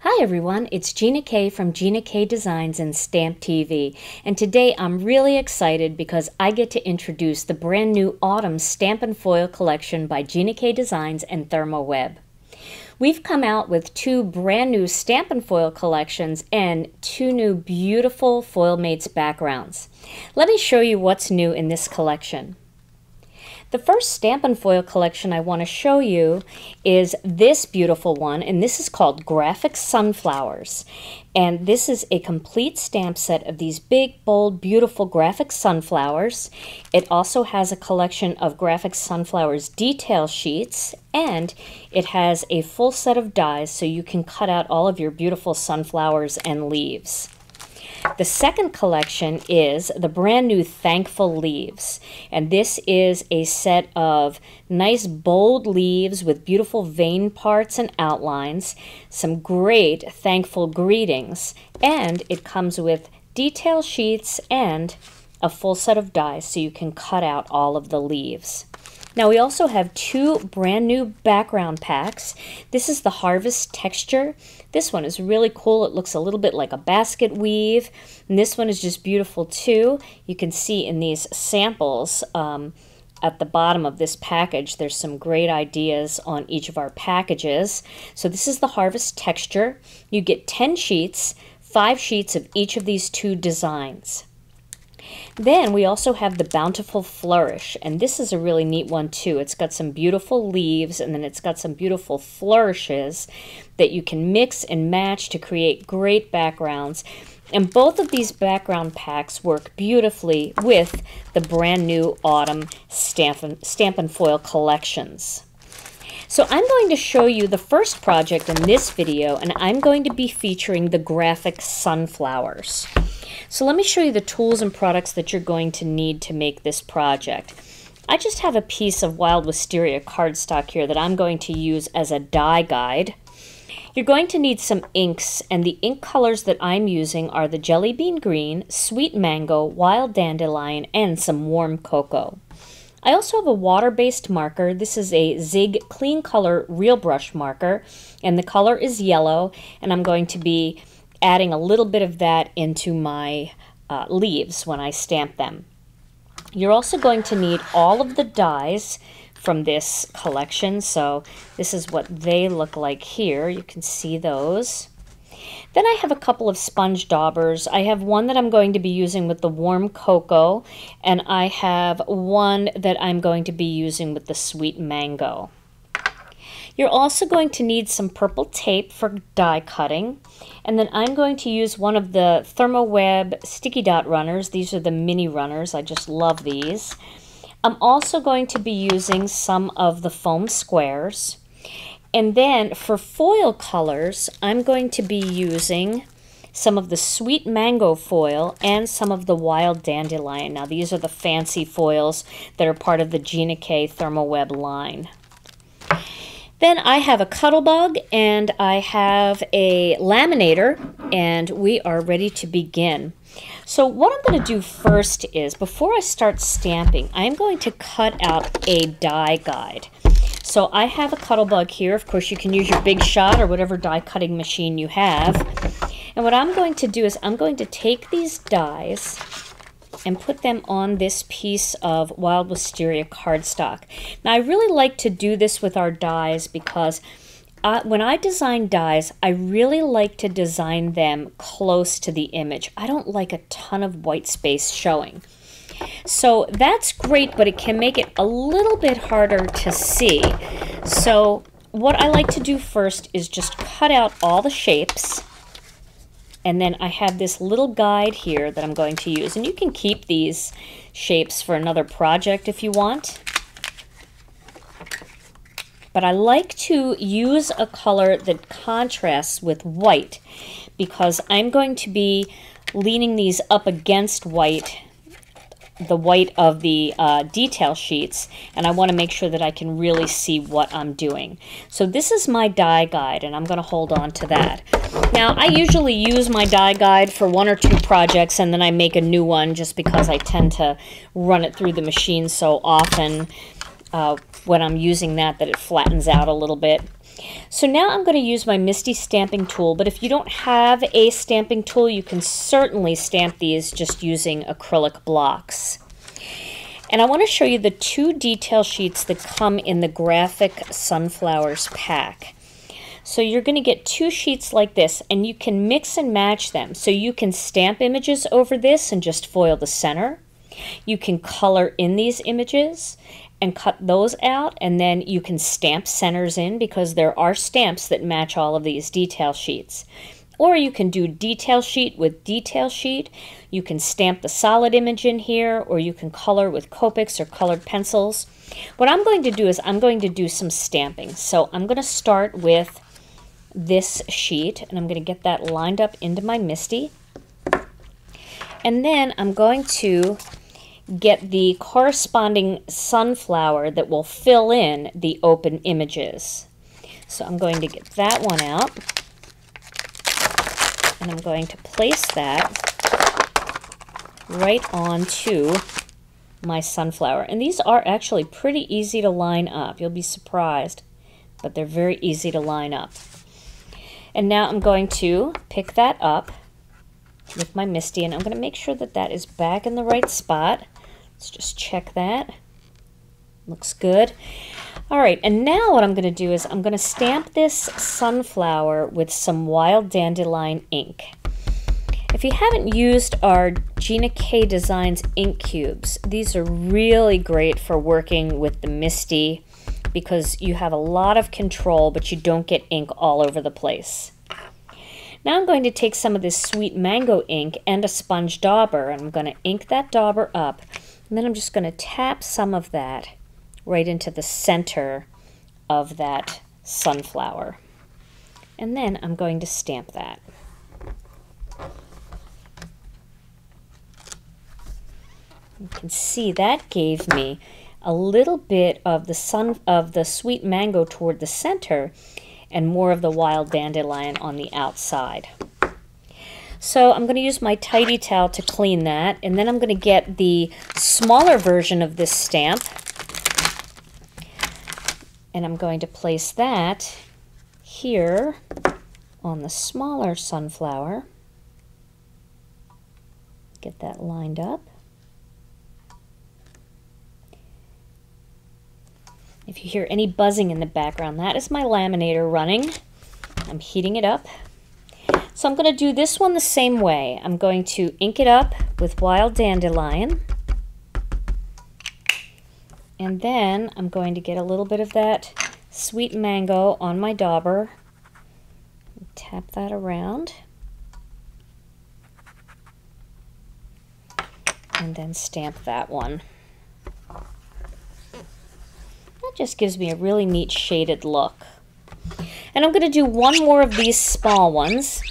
Hi everyone, it's Gina K from Gina K Designs and Stamp TV, and today I'm really excited because I get to introduce the brand new Autumn Stamp&Foil Collection by Gina K Designs and ThermOWeb. We've come out with two brand new Stamp&Foil collections and two new beautiful Foil Mates backgrounds. Let me show you what's new in this collection. The first Stamp&Foil collection I want to show you is this beautiful one, and this is called Graphic Sunflowers. And this is a complete stamp set of these big, bold, beautiful graphic sunflowers. It also has a collection of graphic sunflowers detail sheets, and it has a full set of dies so you can cut out all of your beautiful sunflowers and leaves. The second collection is the brand new Thankful Leaves, and this is a set of nice bold leaves with beautiful vein parts and outlines, some great thankful greetings, and it comes with detail sheets and a full set of dies so you can cut out all of the leaves. Now we also have two brand new background packs. This is the Harvest Texture. This one is really cool. It looks a little bit like a basket weave. And this one is just beautiful too. You can see in these samples at the bottom of this package, there's some great ideas on each of our packages. So this is the Harvest Texture. You get 10 sheets, 5 sheets of each of these two designs. Then we also have the Bountiful Flourish, and this is a really neat one too. It's got some beautiful leaves, and then it's got some beautiful flourishes that you can mix and match to create great backgrounds. And both of these background packs work beautifully with the brand new Autumn Stamp&Foil collections. So I'm going to show you the first project in this video, and I'm going to be featuring the graphic sunflowers. So let me show you the tools and products that you're going to need to make this project. I just have a piece of Wild Wisteria cardstock here that I'm going to use as a die guide. You're going to need some inks, and the ink colors that I'm using are the Jelly Bean Green, Sweet Mango, Wild Dandelion, and some Warm Cocoa. I also have a water-based marker. This is a Zig Clean Color Real Brush marker, and the color is yellow, and I'm going to be adding a little bit of that into my leaves when I stamp them. You're also going to need all of the dies from this collection, so this is what they look like here. You can see those. Then I have a couple of sponge daubers. I have one that I'm going to be using with the Warm Cocoa, and I have one that I'm going to be using with the Sweet Mango. You're also going to need some purple tape for die cutting, and then I'm going to use one of the ThermOWeb sticky dot runners. These are the mini runners. I just love these. I'm also going to be using some of the foam squares. And then for foil colors, I'm going to be using some of the Sweet Mango foil and some of the Wild Dandelion. Now these are the fancy foils that are part of the Gina K ThermOWeb line. Then I have a Cuttlebug and I have a laminator, and we are ready to begin. So what I'm going to do first is, before I start stamping, I'm going to cut out a die guide. So I have a Cuttlebug here. Of course, you can use your Big Shot or whatever die cutting machine you have. And what I'm going to do is I'm going to take these dies and put them on this piece of Wild Wisteria cardstock. Now I really like to do this with our dies because when I design dies, I really like to design them close to the image. I don't like a ton of white space showing. So that's great, but it can make it a little bit harder to see. So what I like to do first is just cut out all the shapes. And then I have this little guide here that I'm going to use. And you can keep these shapes for another project if you want. But I like to use a color that contrasts with white because I'm going to be leaning these up against white, the white of the detail sheets, and I want to make sure that I can really see what I'm doing. So this is my die guide, and I'm going to hold on to that. Now I usually use my die guide for 1 or 2 projects, and then I make a new one just because I tend to run it through the machine so often when I'm using that it flattens out a little bit. So now I'm going to use my Misty stamping tool, but if you don't have a stamping tool, you can certainly stamp these just using acrylic blocks. And I want to show you the 2 detail sheets that come in the Graphic Sunflowers pack. So you're going to get 2 sheets like this, and you can mix and match them. So you can stamp images over this and just foil the center. You can color in these images and cut those out, and then you can stamp centers in because there are stamps that match all of these detail sheets. Or you can do detail sheet with detail sheet. You can stamp the solid image in here, or you can color with Copics or colored pencils. What I'm going to do is I'm going to do some stamping. So I'm going to start with this sheet, and I'm going to get that lined up into my Misty. And then I'm going to get the corresponding sunflower that will fill in the open images. So I'm going to get that one out, and I'm going to place that right onto my sunflower. And these are actually pretty easy to line up. You'll be surprised, but they're very easy to line up. And now I'm going to pick that up with my Misty, and I'm going to make sure that that is back in the right spot. Let's just check that. Looks good. All right, and now what I'm going to do is I'm going to stamp this sunflower with some wild dandelion ink. If you haven't used our Gina K Designs ink cubes, these are really great for working with the Misty because you have a lot of control, but you don't get ink all over the place. Now I'm going to take some of this sweet mango ink and a sponge dauber, and I'm going to ink that dauber up. And then I'm just going to tap some of that right into the center of that sunflower. And then I'm going to stamp that. You can see that gave me a little bit of the sweet mango toward the center and more of the wild dandelion on the outside. So I'm going to use my tidy towel to clean that, and then I'm going to get the smaller version of this stamp, and I'm going to place that here on the smaller sunflower. Get that lined up. If you hear any buzzing in the background, that is my laminator running. I'm heating it up. So I'm going to do this one the same way. I'm going to ink it up with wild dandelion. And then I'm going to get a little bit of that sweet mango on my dauber. Tap that around. And then stamp that one. That just gives me a really neat shaded look. And I'm going to do one more of these small ones.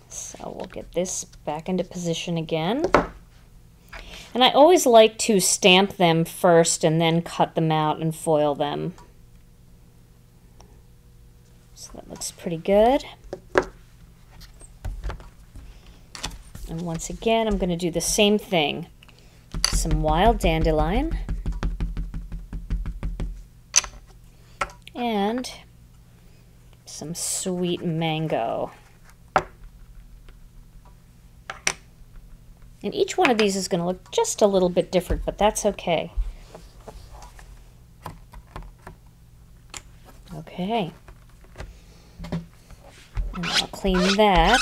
So we'll get this back into position again. And I always like to stamp them first and then cut them out and foil them. So that looks pretty good. And once again, I'm going to do the same thing. Some wild dandelion. And some sweet mango. And each one of these is going to look just a little bit different, but that's okay. Okay. And I'll clean that.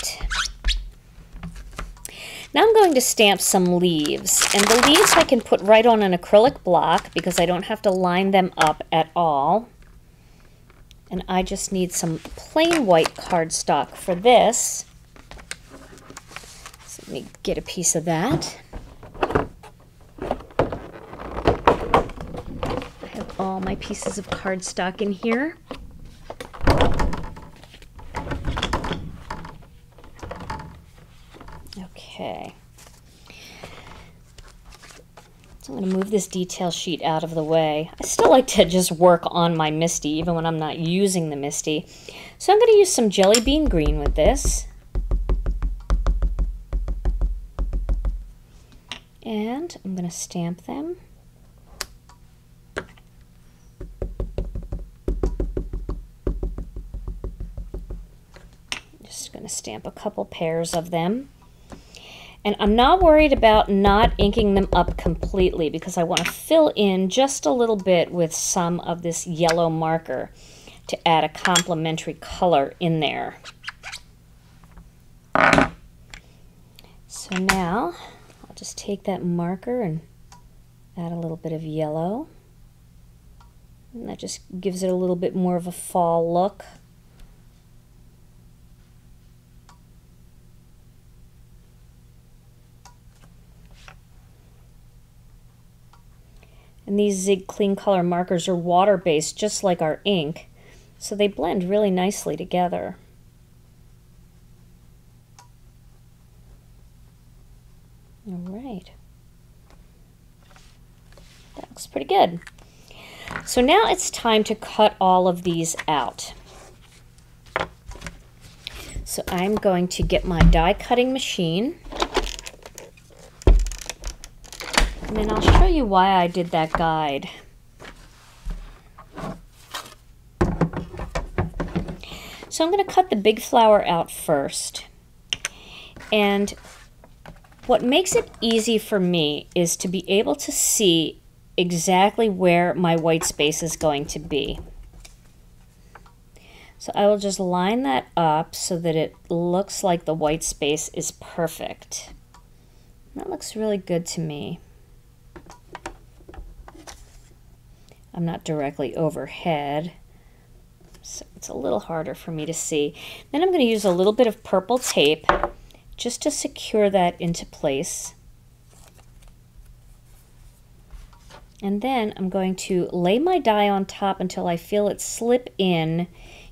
Now I'm going to stamp some leaves. And the leaves I can put right on an acrylic block because I don't have to line them up at all. And I just need some plain white cardstock for this. So let me get a piece of that. I have all my pieces of cardstock in here. Okay. So I'm going to move this detail sheet out of the way. I still like to just work on my Misty even when I'm not using the Misty. So I'm going to use some jelly bean green with this. And I'm going to stamp them. Just going to stamp a couple pairs of them. And I'm not worried about not inking them up completely because I want to fill in just a little bit with some of this yellow marker to add a complementary color in there. So now I'll just take that marker and add a little bit of yellow. And that just gives it a little bit more of a fall look. And these Zig Clean Color markers are water-based, just like our ink, so they blend really nicely together. All right. That looks pretty good. So now it's time to cut all of these out. So I'm going to get my die cutting machine. And then I'll show you why I did that guide. So I'm going to cut the big flower out first. And what makes it easy for me is to be able to see exactly where my white space is going to be. So I will just line that up so that it looks like the white space is perfect. That looks really good to me. I'm not directly overhead, so it's a little harder for me to see. Then I'm going to use a little bit of purple tape just to secure that into place. And then I'm going to lay my die on top until I feel it slip in.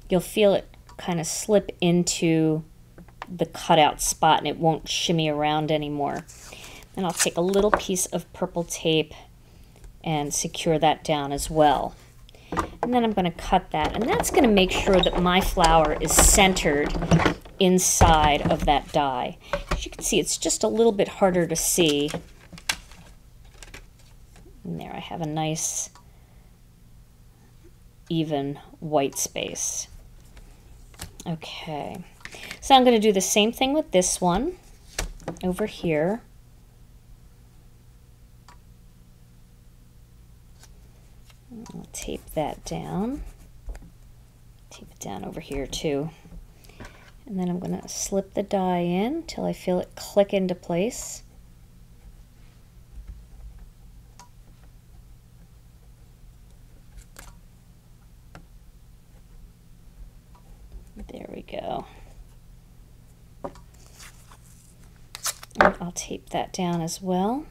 You'll feel it kind of slip into the cutout spot and it won't shimmy around anymore. Then I'll take a little piece of purple tape and secure that down as well. And then I'm going to cut that, and that's going to make sure that my flower is centered inside of that die. As you can see, it's just a little bit harder to see. And there I have a nice even white space. Okay, so I'm going to do the same thing with this one over here. I'll tape that down. Tape it down over here too. And then I'm going to slip the die in until I feel it click into place. There we go. And I'll tape that down as well.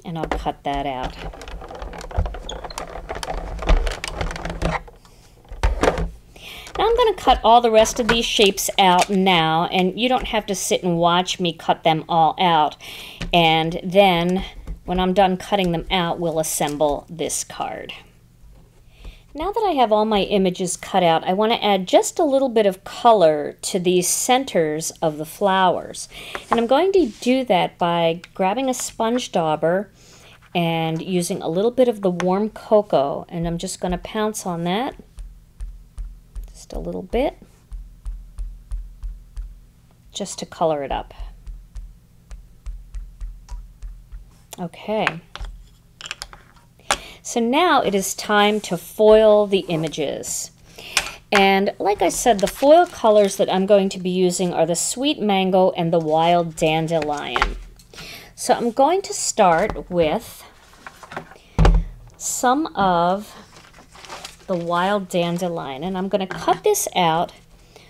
And I'll cut that out. Now I'm going to cut all the rest of these shapes out now, and you don't have to sit and watch me cut them all out. And then when I'm done cutting them out, we'll assemble this card. Now that I have all my images cut out, I want to add just a little bit of color to these centers of the flowers. And I'm going to do that by grabbing a sponge dauber and using a little bit of the warm cocoa, and I'm just going to pounce on that just a little bit just to color it up. Okay. So now it is time to foil the images. And like I said, the foil colors that I'm going to be using are the Sweet Mango and the Wild Dandelion. So I'm going to start with some of the Wild Dandelion, and I'm going to cut this out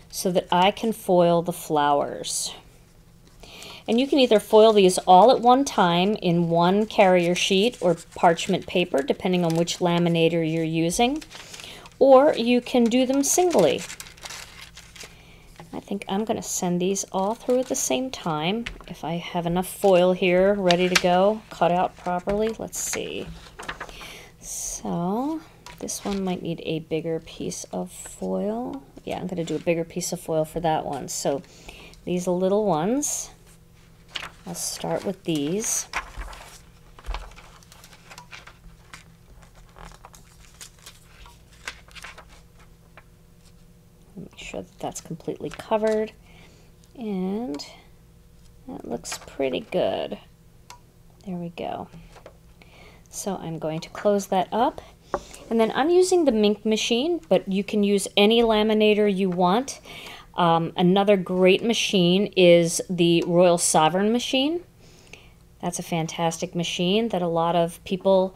so that I can foil the flowers. And you can either foil these all at one time in one carrier sheet or parchment paper, depending on which laminator you're using, or you can do them singly. I think I'm going to send these all through at the same time. If I have enough foil here ready to go, cut out properly. Let's see. So this one might need a bigger piece of foil. Yeah, I'm going to do a bigger piece of foil for that one. So these little ones, I'll start with these. Make sure that that's completely covered, and that looks pretty good. There we go. So I'm going to close that up, and then I'm using the Mink machine, but you can use any laminator you want. Another great machine is the Royal Sovereign machine. That's a fantastic machine that a lot of people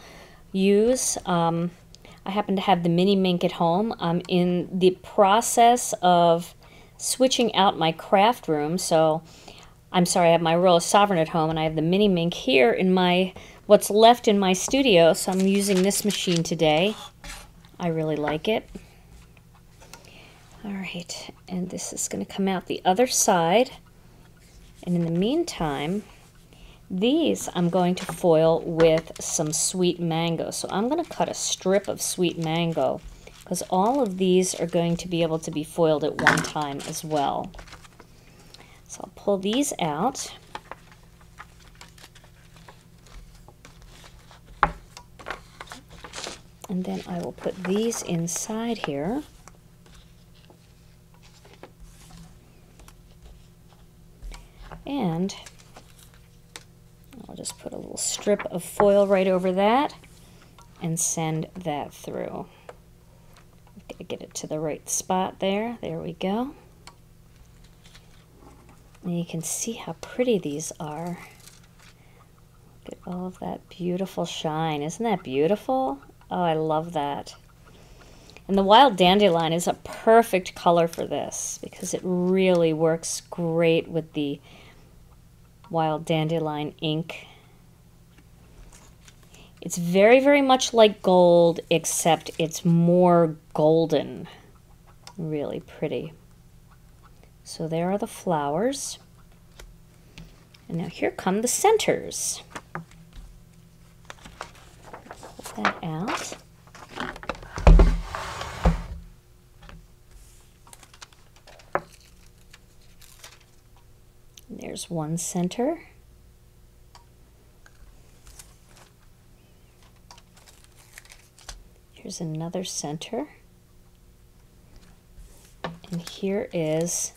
use. I happen to have the Mini Mink at home. I'm in the process of switching out my craft room, so I'm sorry, I have my Royal Sovereign at home, and I have the Mini Mink here in my what's left in my studio, so I'm using this machine today. I really like it. All right, and this is going to come out the other side, and in the meantime, these I'm going to foil with some sweet mango. So I'm going to cut a strip of sweet mango, because all of these are going to be able to be foiled at one time as well. So I'll pull these out. And then I will put these inside here. And I'll just put a little strip of foil right over that and send that through. Gotta get it to the right spot there. There we go. And you can see how pretty these are. Look at all of that beautiful shine. Isn't that beautiful? Oh, I love that. And the wild dandelion is a perfect color for this because it really works great with the wild dandelion ink. It's very, very much like gold, except it's more golden. Really pretty. So there are the flowers. And now here come the centers. Pull that out. There's one center. Here's another center. And here is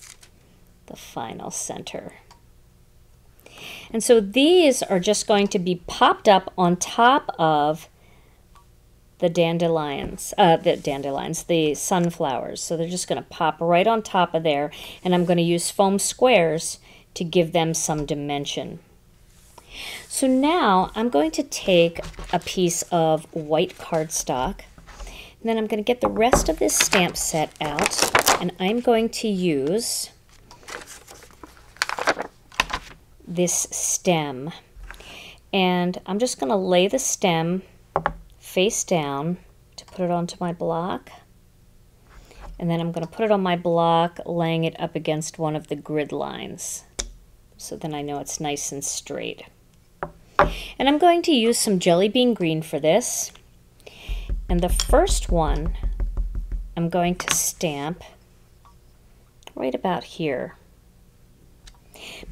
the final center. And so these are just going to be popped up on top of the the sunflowers. So they're just going to pop right on top of there, and I'm going to use foam squares to give them some dimension. So now I'm going to take a piece of white cardstock, and then I'm going to get the rest of this stamp set out, and I'm going to use this stem. And I'm just going to lay the stem face down to put it onto my block. And then I'm going to put it on my block, laying it up against one of the grid lines. So then I know it's nice and straight. And I'm going to use some jelly bean green for this. And the first one I'm going to stamp right about here.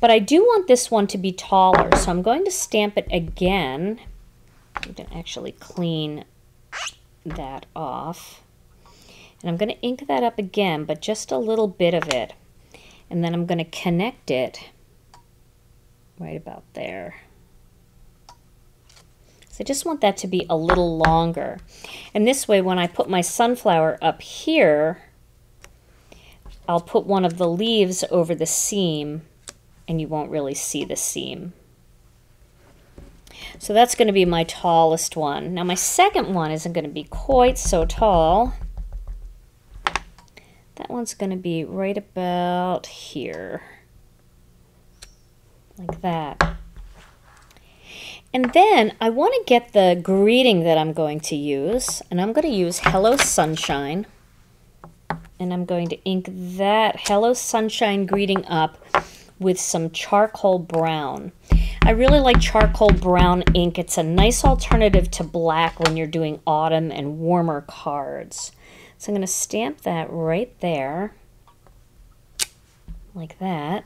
But I do want this one to be taller, so I'm going to stamp it again. I'm going to actually clean that off. And I'm going to ink that up again, but just a little bit of it. And then I'm going to connect it right about there. So I just want that to be a little longer. And this way, when I put my sunflower up here, I'll put one of the leaves over the seam, and you won't really see the seam. So that's going to be my tallest one. Now my second one isn't going to be quite so tall. That one's going to be right about here, like that. And then I want to get the greeting that I'm going to use, and I'm going to use Hello Sunshine, and I'm going to ink that Hello Sunshine greeting up with some charcoal brown. I really like charcoal brown ink. It's a nice alternative to black when you're doing autumn and warmer cards. So I'm going to stamp that right there, like that.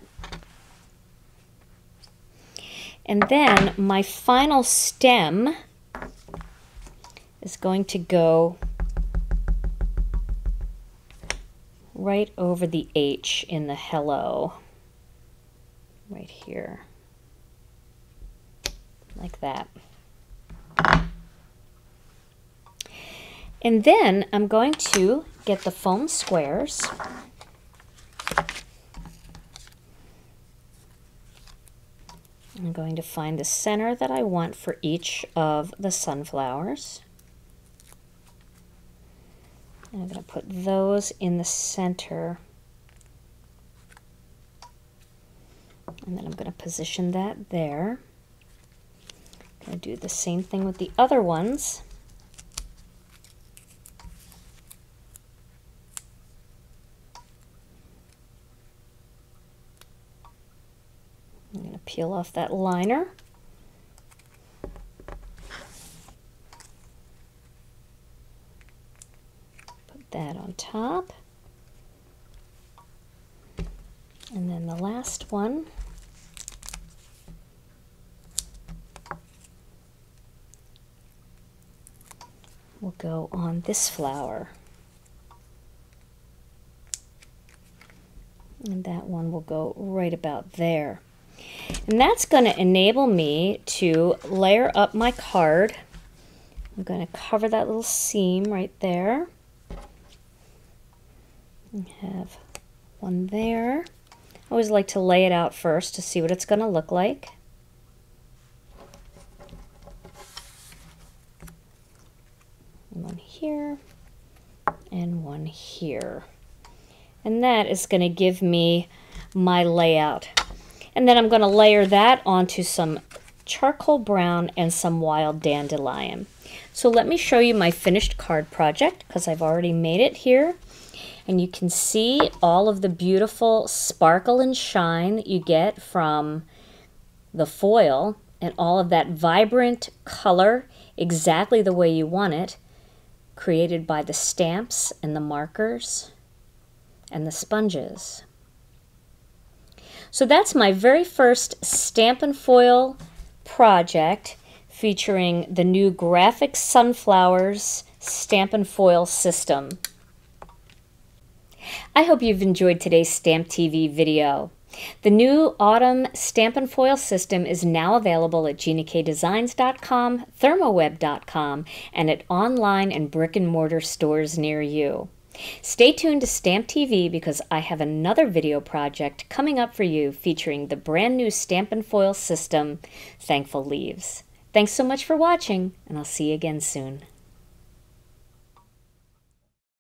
And then my final stem is going to go right over the H in the hello, right here, like that. And then I'm going to get the foam squares. I'm going to find the center that I want for each of the sunflowers. And I'm going to put those in the center. And then I'm going to position that there. I'm going to do the same thing with the other ones. I'm going to peel off that liner. Put that on top. And then the last one. Will go on this flower. And that one will go right about there. And that's going to enable me to layer up my card. I'm going to cover that little seam right there. And have one there. I always like to lay it out first to see what it's going to look like. One here and one here. And that is going to give me my layout. And then I'm going to layer that onto some charcoal brown and some wild dandelion. So let me show you my finished card project, because I've already made it here. And you can see all of the beautiful sparkle and shine that you get from the foil, and all of that vibrant color exactly the way you want it, created by the stamps and the markers and the sponges. So that's my very first Stampin' Foil project, featuring the new Graphic Sunflowers Stampin' Foil system. I hope you've enjoyed today's Stamp TV video. The new Autumn StampnFoil system is now available at GinaKDesigns.com, ThermOWeb.com, and at online and brick-and-mortar stores near you. Stay tuned to Stamp TV, because I have another video project coming up for you featuring the brand new Stampin' Foil system, Thankful Leaves. Thanks so much for watching, and I'll see you again soon.